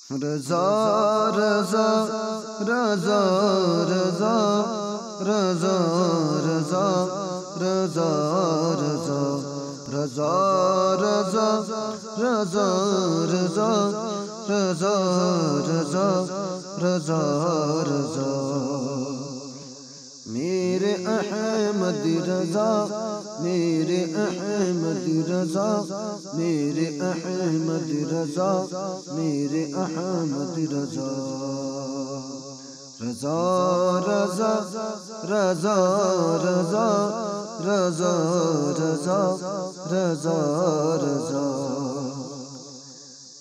رضا رضا رضا رضا رضا رضا رضا رضا رضا رضا رضا رضا رضا رضا رضا رضا میرے احمد رضا میرے احمد رضا میرے احمد رضا میرے احمد رضا رضا رضا رضا رضا رضا رضا رضا رضا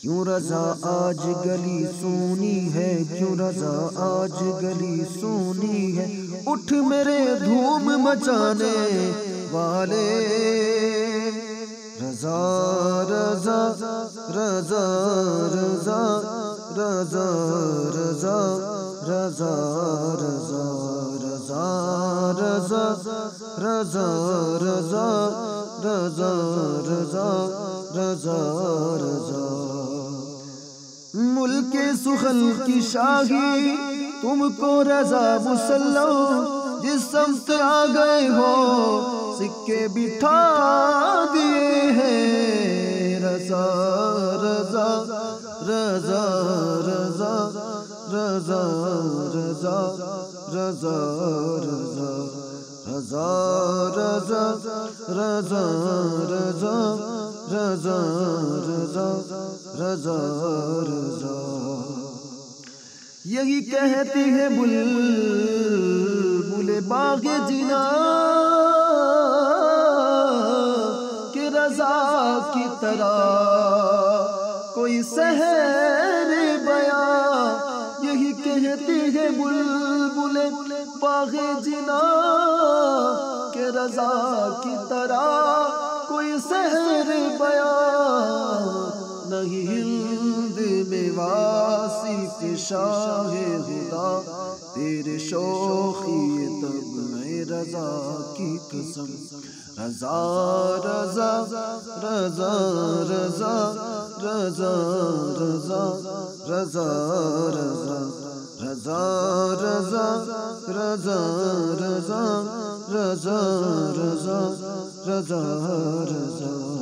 کیوں رضا آج گلی سونی ہے کیوں رضا آج گلی سونی ہے اٹھ میرے دھوم مچانے والے رضا رضا رضا رضا رضا رضا رضا رضا رضا رضا رضا رضا رضا رضا رضا رضا ملک سخن کی شاہی تم کو رضا مسلم جس سمت آ گئے ہو سکے بٹھا دیے ہیں رضا رضا رضا رضا رضا رضا رضا رضا رضا رضا رضا رضا رضا رضا رضا رضا یہی کہتی ہے بلبل باغ جنا کہ رضا کی طرح کوئی سحر بیاں یہی کہتی ہے بلبل باغ جنا کہ رضا کی طرح کوئی سحر بیاں نہیں ہند میں واصف شاہ خدا تیرے شوخی تب میں رضا کی قسم رضا رضا رضا رضا رضا رضا رضا رضا رضا رضا رضا رضا رضا رضا رضا رضا